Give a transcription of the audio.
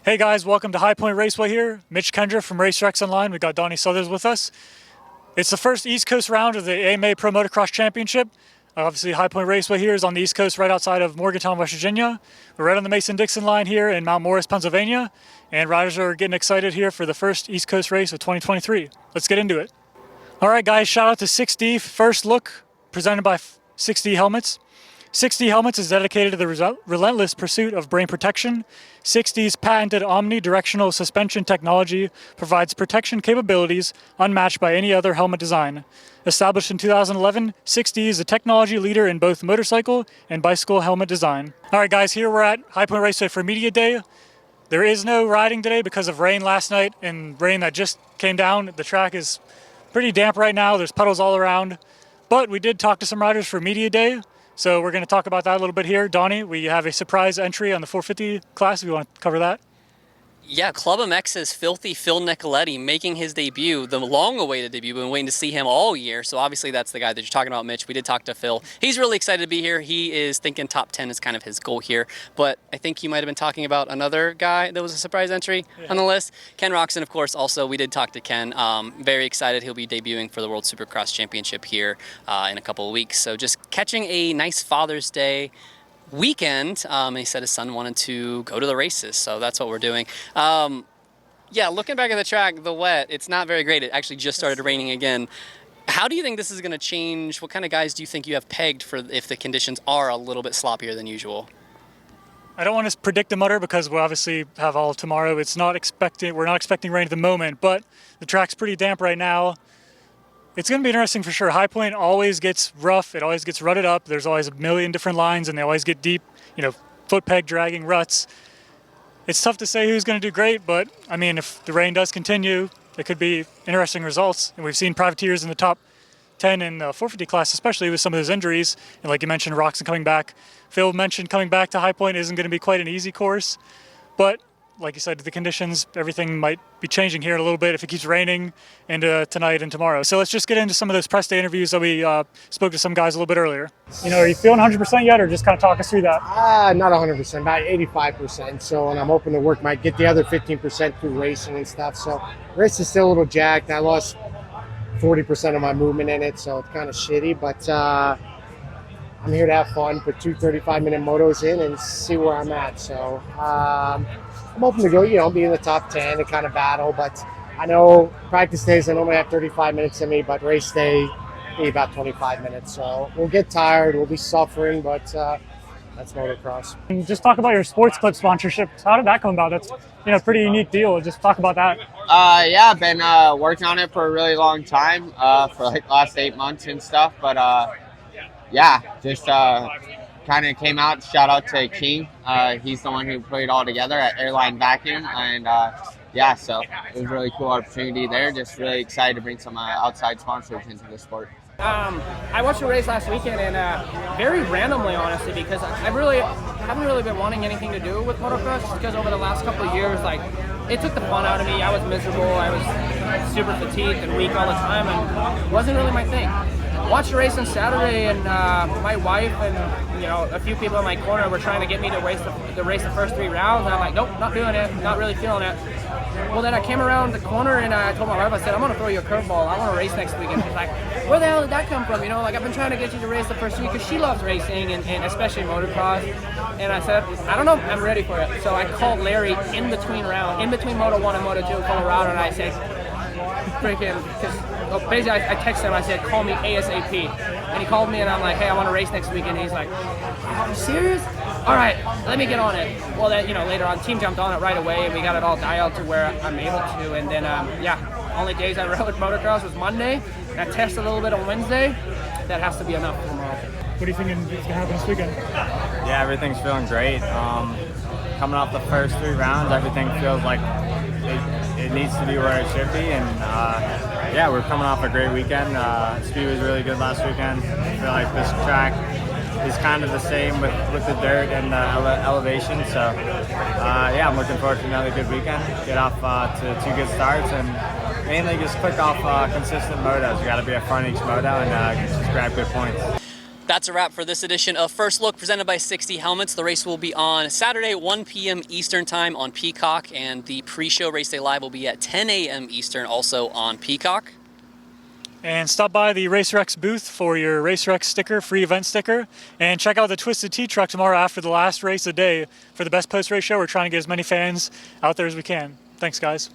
Hey guys, welcome to High Point Raceway here. Mitch, Kendra from RaceX Online. We got Donnie with us. It's the first East Coast round of the AMA Pro Motocross Championship. Obviously, High Point Raceway here is on the East Coast right outside of Morgantown, West Virginia. We're right on the Mason-Dixon line here in Mount Morris, Pennsylvania. And riders are getting excited here for the first East Coast race of 2023. Let's get into it. All right, guys, shout out to 6D. First look presented by 6D Helmets. 6D Helmets is dedicated to the relentless pursuit of brain protection. 6D's patented Omni-Directional Suspension technology provides protection capabilities unmatched by any other helmet design. Established in 2011, 6D is a technology leader in both motorcycle and bicycle helmet design. All right, guys, here we're at High Point Raceway for Media Day. There is no riding today because of rain last night and rain that just came down. The track is pretty damp right now. There's puddles all around. But we did talk to some riders for Media Day. So we're going to talk about that a little bit here. Donnie, we have a surprise entry on the 450 class. If you want to cover that. Yeah, Club MX's Filthy Phil Nicoletti making his debut, the long-awaited debut. We've been waiting to see him all year, so obviously that's the guy that you're talking about, Mitch. We did talk to Phil. He's really excited to be here. He is thinking top 10 is kind of his goal here, but I think you might have been talking about another guy that was a surprise entry on the list. Ken Roxon, of course, also. We did talk to Ken. Very excited. He'll be debuting for the World Supercross Championship here in a couple of weeks. So just catching a nice Father's Day weekend. He said his son wanted to go to the races, so that's what we're doing. Yeah, looking back at the track, the wet, it's not very great. It actually just started raining again. How do you think this is going to change? What kind of guys do you think you have pegged for if the conditions are a little bit sloppier than usual? I don't want to predict the mutter because we obviously have all of tomorrow. We're not expecting rain at the moment, but the track's pretty damp right now. It's going to be interesting for sure. High Point always gets rough. It always gets rutted up. There's always a million different lines, and they always get deep, foot peg dragging ruts. It's tough to say who's going to do great, but, I mean, if the rain does continue, it could be interesting results. And we've seen privateers in the top 10 in the 450 class, especially with some of those injuries. And like you mentioned, Roxon coming back. Phil mentioned coming back to High Point isn't going to be quite an easy course, but like you said, the conditions, everything might be changing here in a little bit if it keeps raining into tonight and tomorrow. So let's just get into some of those press day interviews that we spoke to some guys a little bit earlier. Are you feeling 100% yet, or just kind of talk us through that? Not 100%, about 85%. So, and I'm hoping to work get the other 15% through racing and stuff. So, race is still a little jacked. I lost 40% of my movement in it, so it's kind of shitty. But I'm here to have fun, put two 35-minute motos in, and see where I'm at. So, I'm hoping to go, be in the top 10 and kind of battle, but I know practice days, I normally have 35 minutes in me, but race day, be about 25 minutes. So we'll get tired, we'll be suffering, but that's motocross. And just talk about your sports clip sponsorship. How did that come about? That's a pretty unique deal. Just talk about that. Yeah, I've been working on it for a really long time, for like the last 8 months and stuff, but yeah, just kind of came out. Shout out to King. He's the one who put it all together at Airline Vacuum. And yeah, so it was a really cool opportunity there. Just really excited to bring some outside sponsors into the sport. I watched the race last weekend, and very randomly, honestly, because I haven't really been wanting anything to do with motocross, just because over the last couple of years, it took the fun out of me. I was miserable. I was super fatigued and weak all the time, and it wasn't really my thing. Watched the race on Saturday, and my wife and a few people in my corner were trying to get me to race the first 3 rounds, and I'm like, nope, not doing it, not really feeling it. Well, then I came around the corner and I told my wife, I said, I'm going to throw you a curveball. I want to race next weekend. She's like, where the hell did that come from? I've been trying to get you to race the first week because she loves racing and especially motocross. And I said, I don't know, I'm ready for it. So I called Larry in between Moto 1 and Moto 2 in Colorado, and I said, basically I texted him, I said, call me ASAP. And he called me and I'm like, hey, I want to race next weekend. And he's like, are you serious? All right, let me get on it. Well, then, later on, team jumped on it right away, and we got it all dialed to where I'm able to. And then, only days I rode motocross was Monday. And I tested a little bit on Wednesday. That has to be enough for tomorrow. What do you think is going to happen this weekend? Yeah, everything's feeling great. Coming off the first 3 rounds, everything feels like it needs to be where it should be. And yeah, we're coming off a great weekend. Speed was really good last weekend. I feel like this track is kind of the same with the dirt and the elevation. So yeah, I'm looking forward to another good weekend. Get off to 2 good starts and mainly just click off consistent motos. You got to be a front each moto and just grab good points. That's a wrap for this edition of First Look presented by 60 Helmets. The race will be on Saturday, 1 p.m. Eastern Time on Peacock, and the pre-show race day live will be at 10 a.m. Eastern, also on Peacock. And stop by the RacerX booth for your RacerX sticker, free event sticker. And check out the Twisted Tea truck tomorrow after the last race of the day for the best post-race show. We're trying to get as many fans out there as we can. Thanks, guys.